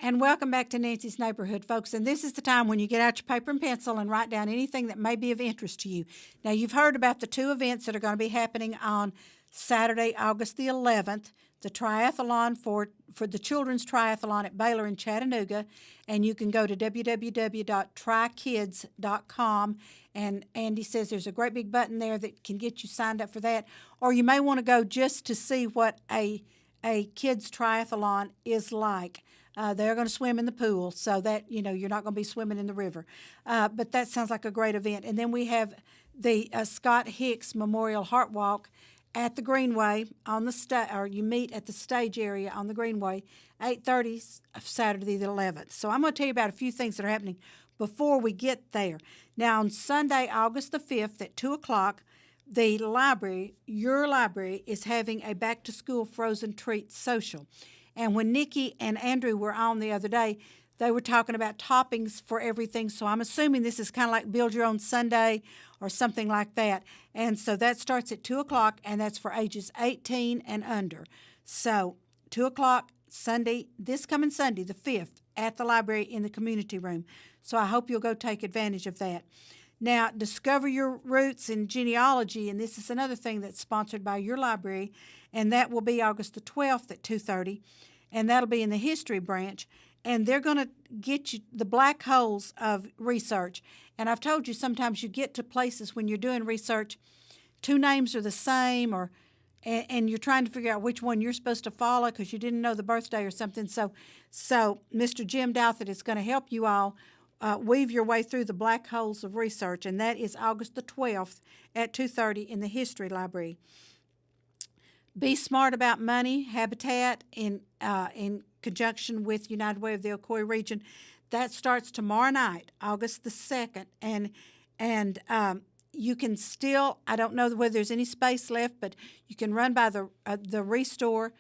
And welcome back to Nancy's Neighborhood, folks. And this is the time when you get out your paper and pencil and write down anything that may be of interest to you. Now, you've heard about the two events that are going to be happening on Saturday, August the 11th, the triathlon for the Children's Triathlon at Baylor in Chattanooga. And you can go to www.trykids.com. And Andy says there's a great big button there that can get you signed up for that. Or you may want to go just to see what a kids triathlon is like. They're going to swim in the pool, so that, you're not going to be swimming in the river. But that sounds like a great event. And then we have the Scott Hicks Memorial Heart Walk at the Greenway on the or you meet at the stage area on the Greenway, 8:30 Saturday the 11th. So I'm going to tell you about a few things that are happening before we get there. Now, on Sunday, August the 5th at 2 o'clock, the library, your library, is having a back-to-school frozen treat social. And when Nikki and Andrew were on the other day, they were talking about toppings for everything. So I'm assuming this is kind of like Build Your Own Sundae or something like that. And so that starts at 2 o'clock, and that's for ages 18 and under. So 2 o'clock Sunday, this coming Sunday, the 5th, at the library in the community room. So I hope you'll go take advantage of that. Now, discover your roots in genealogy, and this is another thing that's sponsored by your library, and that will be August the 12th at 2:30, and that'll be in the history branch, and they're going to get you the black holes of research. And I've told you sometimes you get to places when you're doing research, two names are the same, and you're trying to figure out which one you're supposed to follow because you didn't know the birthday or something. So Mr. Jim Douthit is going to help you all weave your way through the black holes of research, and that is August the 12th at 2:30 in the History Library. Be Smart About Money, Habitat, in conjunction with United Way of the Ocoee region. That starts tomorrow night, August the 2nd, and you can still, I don't know whether there's any space left, but you can run by the Restore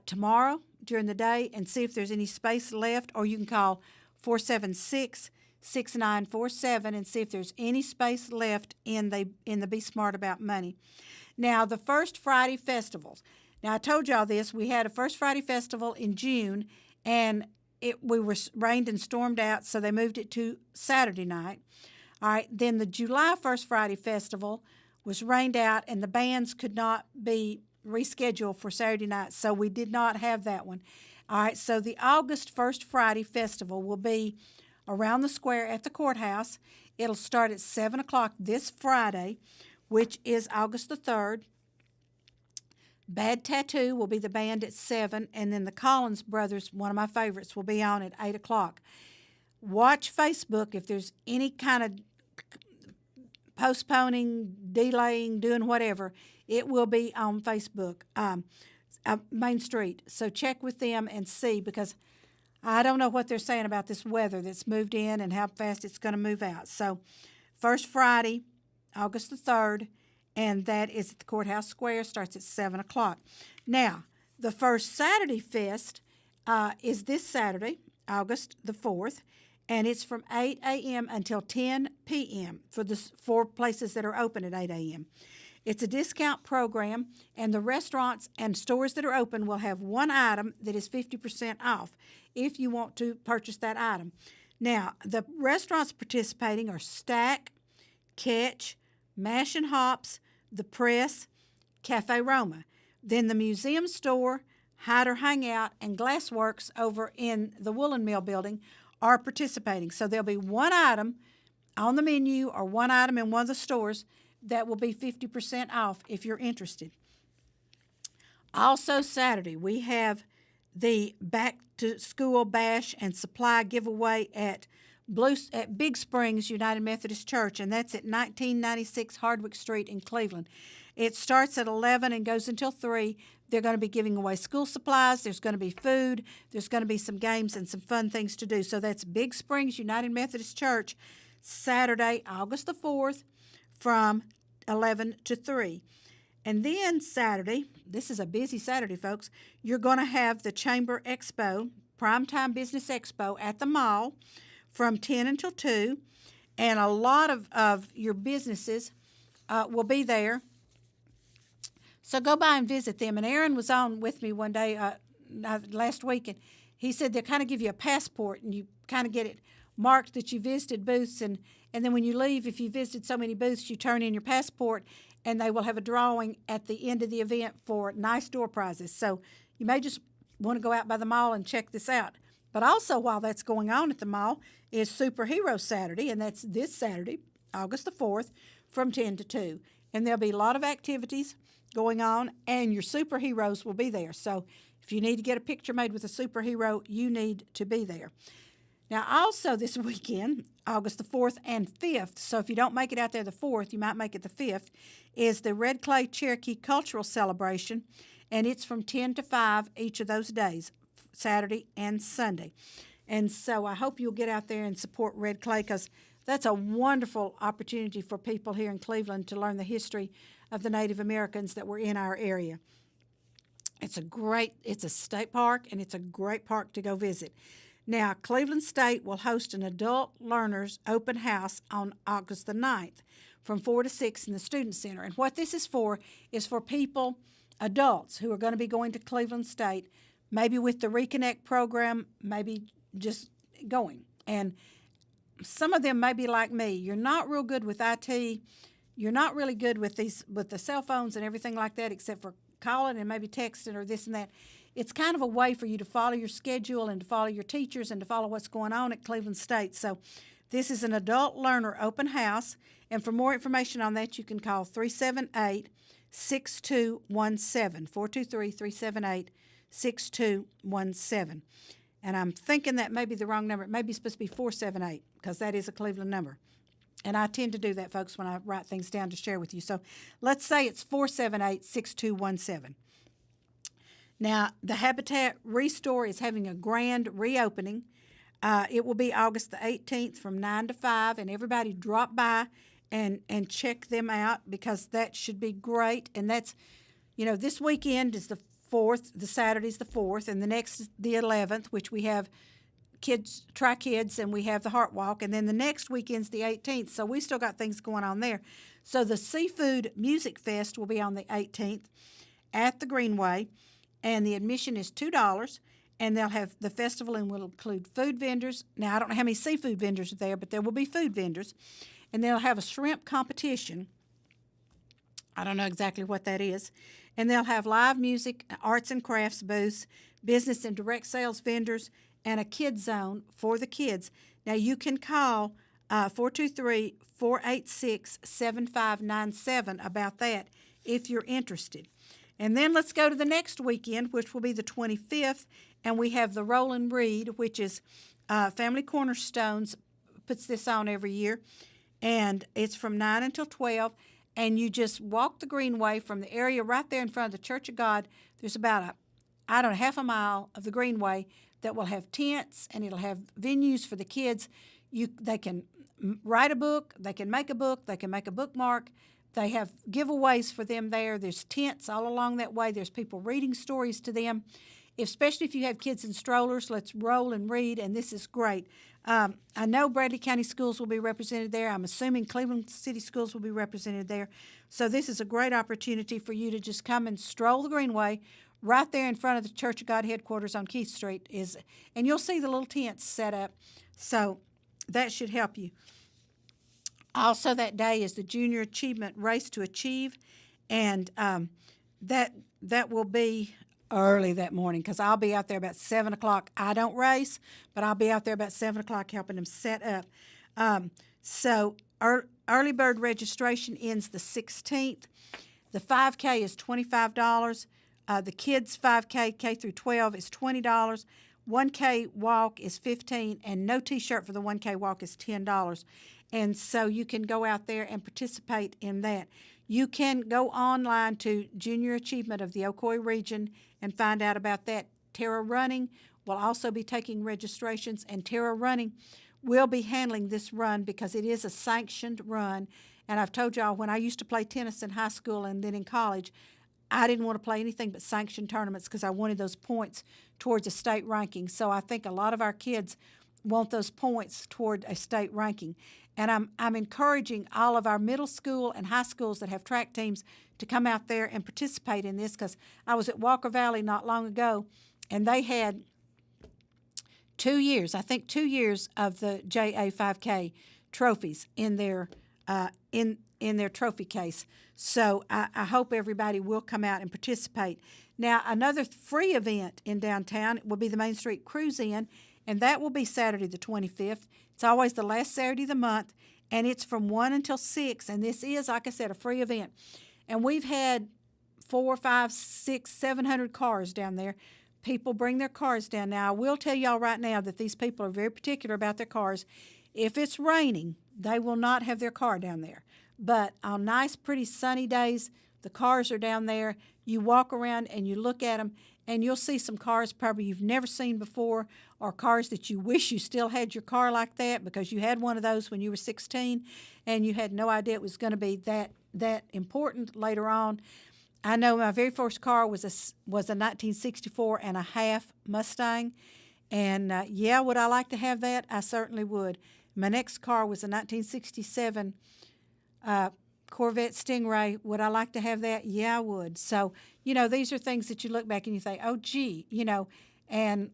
tomorrow during the day and see if there's any space left, or you can call 476-6947 and see if there's any space left in the Be Smart About Money. Now, the First Friday Festivals. Now, I told y'all this. We had a First Friday Festival in June, and we were rained and stormed out, so they moved it to Saturday night. All right, then the July First Friday Festival was rained out, and the bands could not be rescheduled for Saturday night, so we did not have that one. All right, so the August First Friday Festival will be around the square at the courthouse. It'll start at 7 o'clock this Friday, which is August the 3rd. Bad Tattoo will be the band at 7, and then the Collins Brothers, one of my favorites, will be on at 8 o'clock. Watch Facebook if there's any kind of postponing, delaying, doing whatever. It will be on Facebook, Main Street. So check with them and see, because I don't know what they're saying about this weather that's moved in and how fast it's going to move out. So First Friday, August the 3rd, and that is at the Courthouse Square, starts at 7 o'clock. Now, the First Saturday Fest is this Saturday, August the 4th, and it's from 8 a.m. until 10 p.m. for the 4 places that are open at 8 a.m. It's a discount program, and the restaurants and stores that are open will have one item that is 50% off if you want to purchase that item. Now, the restaurants participating are Stack, Catch, Mash and Hops, The Press, Cafe Roma. Then the museum store, Hider Hangout, and Glassworks over in the Woolen Mill building are participating. So there'll be one item on the menu or one item in one of the stores that will be 50% off if you're interested. Also Saturday, we have the Back to School Bash and Supply Giveaway at Big Springs United Methodist Church, and that's at 1996 Hardwick Street in Cleveland. It starts at 11 and goes until 3. They're going to be giving away school supplies. There's going to be food. There's going to be some games and some fun things to do. So that's Big Springs United Methodist Church, Saturday, August the 4th, from 11 to 3. And then Saturday, this is a busy Saturday, folks, you're going to have the Chamber Expo, Primetime Business Expo at the mall from 10 until 2, and a lot of your businesses will be there. So go by and visit them. And Aaron was on with me one day last week, and he said they'll kind of give you a passport, and you kind of get it marked that you visited booths, and then when you leave, if you visited so many booths, you turn in your passport, and they will have a drawing at the end of the event for nice door prizes. So you may just want to go out by the mall and check this out. But also, while that's going on at the mall, is Superhero Saturday, and that's this Saturday, August the 4th, from 10 to 2. And there'll be a lot of activities going on, and your superheroes will be there. So if you need to get a picture made with a superhero, you need to be there. Now, also this weekend, August the 4th and 5th, so if you don't make it out there the 4th, you might make it the 5th, is the Red Clay Cherokee Cultural Celebration, and it's from 10 to 5 each of those days, Saturday and Sunday. And so I hope you'll get out there and support Red Clay, because that's a wonderful opportunity for people here in Cleveland to learn the history of the Native Americans that were in our area. It's a state park, and it's a great park to go visit. Now, Cleveland State will host an adult learners open house on August the 9th from 4 to 6 in the Student Center. And what this is for people, adults, who are going to be going to Cleveland State, maybe with the Reconnect program, maybe just going. And some of them may be like me. You're not real good with IT. You're not really good with the cell phones and everything like that, except for calling and maybe texting or this and that. It's kind of a way for you to follow your schedule and to follow your teachers and to follow what's going on at Cleveland State. So this is an adult learner open house, and for more information on that, you can call 378-6217, 423-378-6217. And I'm thinking that may be the wrong number. It may be supposed to be 478, because that is a Cleveland number. And I tend to do that, folks, when I write things down to share with you. So let's say it's 478-6217. Now, the Habitat Restore is having a grand reopening. It will be August the 18th from 9 to 5, and everybody drop by and check them out, because that should be great. And that's, this weekend is the 4th, the Saturday's the 4th, and the next is the 11th, which we have Try Kids, and we have the Heart Walk, and then the next weekend's the 18th, so we still got things going on there. So the Seafood Music Fest will be on the 18th at the Greenway, and the admission is $2, and they'll have the festival and will include food vendors. Now, I don't know how many seafood vendors are there, but there will be food vendors, and they'll have a shrimp competition. I don't know exactly what that is. And they'll have live music, arts and crafts booths, business and direct sales vendors, and a kid zone for the kids. Now, you can call 423-486-7597 about that if you're interested. And then let's go to the next weekend, which will be the 25th, and we have the Roll and Read, which is Family Cornerstones puts this on every year, and it's from 9 until 12, and you just walk the Greenway from the area right there in front of the Church of God. There's about half a mile of the Greenway that will have tents, and it'll have venues for the kids. They can write a book, they can make a book, they can make a bookmark. They have giveaways for them there. There's tents all along that way. There's people reading stories to them. Especially if you have kids in strollers, let's roll and read, and this is great. I know Bradley County Schools will be represented there. I'm assuming Cleveland City Schools will be represented there. So this is a great opportunity for you to just come and stroll the Greenway right there in front of the Church of God headquarters on Keith Street. And you'll see the little tents set up. So that should help you. Also that day is the Junior Achievement Race to Achieve, and that will be early that morning, because I'll be out there about 7 o'clock. I don't race, but I'll be out there about 7 o'clock helping them set up. So early bird registration ends the 16th. The 5K is $25. The kids 5K, K through 12, is $20. 1K walk is $15, and no T-shirt for the 1K walk is $10. And so you can go out there and participate in that. You can go online to Junior Achievement of the Ocoee region and find out about that. Terra Running will also be taking registrations, and Terra Running will be handling this run because it is a sanctioned run. And I've told y'all, when I used to play tennis in high school and then in college, I didn't want to play anything but sanctioned tournaments because I wanted those points towards a state ranking. So I think a lot of our kids want those points toward a state ranking. And I'm encouraging all of our middle school and high schools that have track teams to come out there and participate in this, because I was at Walker Valley not long ago, and they had 2 years. I think 2 years of the JA5K trophies in their in their trophy case. So I hope everybody will come out and participate. Now, another free event in downtown will be the Main Street Cruise In, and that will be Saturday the 25th. It's always the last Saturday of the month, and it's from 1 until 6, and this is, like I said, a free event. And we've had 4, 5, 6, 700 cars down there. People bring their cars down. Now, I will tell y'all right now that these people are very particular about their cars. If it's raining, they will not have their car down there. But on nice, pretty sunny days, the cars are down there. You walk around and you look at them, and you'll see some cars probably you've never seen before, or cars that you wish you still had your car like that because you had one of those when you were 16 and you had no idea it was going to be that important later on. I know my very first car was a 1964 and a half Mustang, and yeah, would I like to have that? I certainly would. My next car was a 1967 Corvette Stingray. Would I like to have that? Yeah, I would. So, these are things that you look back and you think, oh, gee, and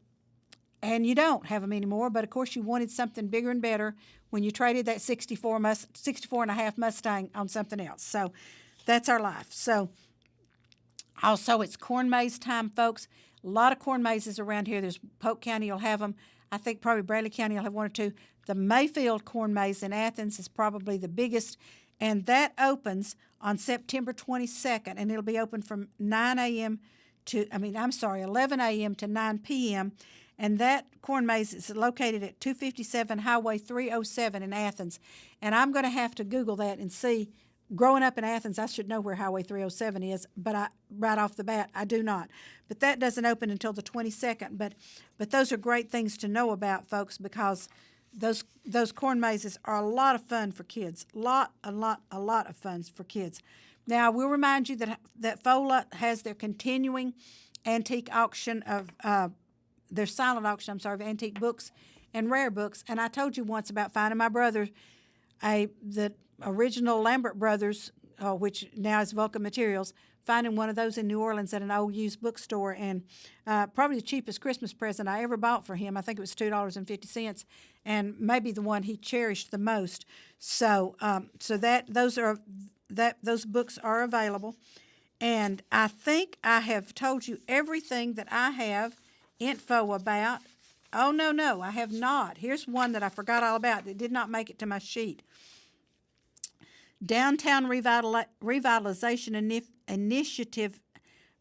you don't have them anymore. But, of course, you wanted something bigger and better when you traded that 64 and a half Mustang on something else. So that's our life. So also, it's corn maze time, folks. A lot of corn mazes around here. There's Polk County will have them. I think probably Bradley County will have one or two. The Mayfield corn maze in Athens is probably the biggest, and that opens on September 22nd, and it'll be open from 11 a.m. to 9 p.m., and that corn maze is located at 257 Highway 307 in Athens. And I'm going to have to Google that and see. Growing up in Athens, I should know where Highway 307 is, but right off the bat, I do not. But that doesn't open until the 22nd. But those are great things to know about, folks, because those corn mazes are a lot of fun for kids. A lot of fun for kids. Now, I will remind you that FOLA has their continuing antique auction of their silent auction, of antique books and rare books. And I told you once about finding my brother the original Lambert Brothers, which now is Vulcan Materials, finding one of those in New Orleans at an old used bookstore, and probably the cheapest Christmas present I ever bought for him. I think it was $2.50, and maybe the one he cherished the most. So, those books are available, and I think I have told you everything that I have info about. Oh no, I have not. Here's one that I forgot all about that did not make it to my sheet. Downtown Revitalization Initiative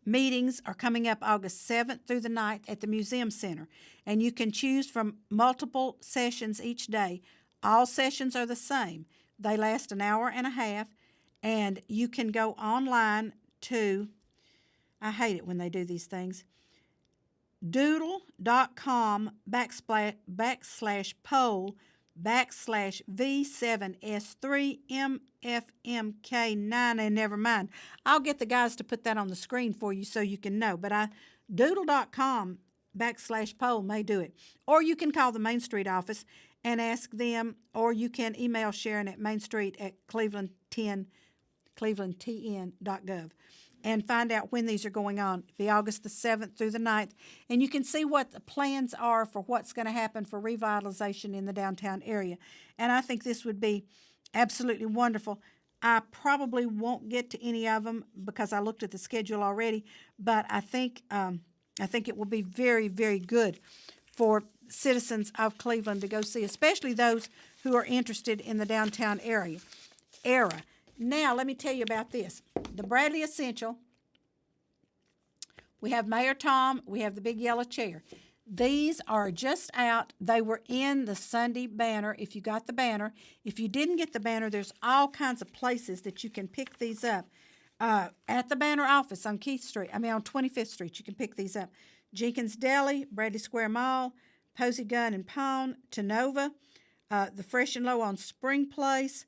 meetings are coming up August 7th through the 9th at the Museum Center, and you can choose from multiple sessions each day. All sessions are the same. They last an hour and a half, and you can go online to, I hate it when they do these things, doodle.com/V7S3MFMK9, and never mind. I'll get the guys to put that on the screen for you so you can know, but doodle.com/poll may do it. Or you can call the Main Street office and ask them, or you can email Sharon at mainstreet@clevelandtn.gov. and find out when these are going on. It'll be August the 7th through the 9th. And you can see what the plans are for what's going to happen for revitalization in the downtown area. And I think this would be absolutely wonderful. I probably won't get to any of them because I looked at the schedule already, but I think it will be very, very good for citizens of Cleveland to go see, especially those who are interested in the downtown era. Now, let me tell you about this. The Bradley Essential, we have Mayor Tom, we have the big yellow chair. These are just out. They were in the Sunday banner, if you got the banner. If you didn't get the banner, there's all kinds of places that you can pick these up. At the banner office on on 25th Street, you can pick these up. Jenkins Deli, Bradley Square Mall, Posey Gun and Pawn, Tenova, the Fresh and Low on Spring Place,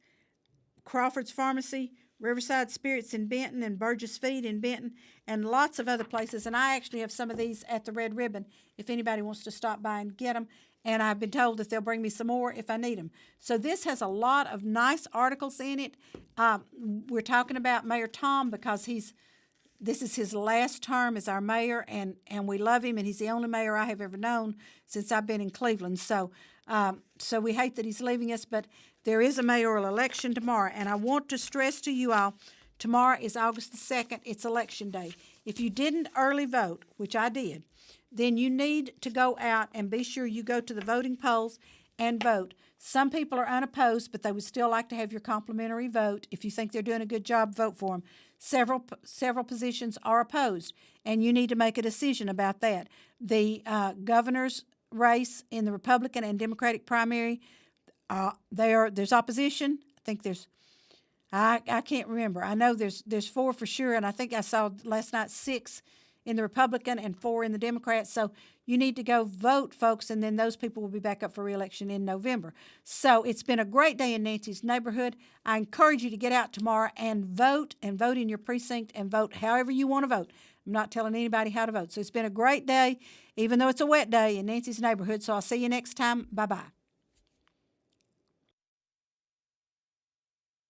Crawford's Pharmacy, Riverside Spirits in Benton, and Burgess Feed in Benton, and lots of other places. And I actually have some of these at the Red Ribbon if anybody wants to stop by and get them. And I've been told that they'll bring me some more if I need them. So this has a lot of nice articles in it. We're talking about Mayor Tom because he's this is his last term as our mayor, and we love him, and he's the only mayor I have ever known since I've been in Cleveland. So, so we hate that he's leaving us, but there is a mayoral election tomorrow, and I want to stress to you all, tomorrow is August the 2nd. It's election day. If you didn't early vote, which I did, then you need to go out and be sure you go to the voting polls and vote. Some people are unopposed, but they would still like to have your complimentary vote. If you think they're doing a good job, vote for them. Several positions are opposed, and you need to make a decision about that. The governor's race in the Republican and Democratic primary, there's opposition. I think I can't remember. I know there's 4 for sure, and I think I saw last night 6 in the Republican and 4 in the Democrat. So you need to go vote, folks, and then those people will be back up for re-election in November. So it's been a great day in Nancy's neighborhood. I encourage you to get out tomorrow and vote in your precinct and vote however you want to vote. I'm not telling anybody how to vote. So it's been a great day, even though it's a wet day in Nancy's neighborhood. So I'll see you next time. Bye-bye.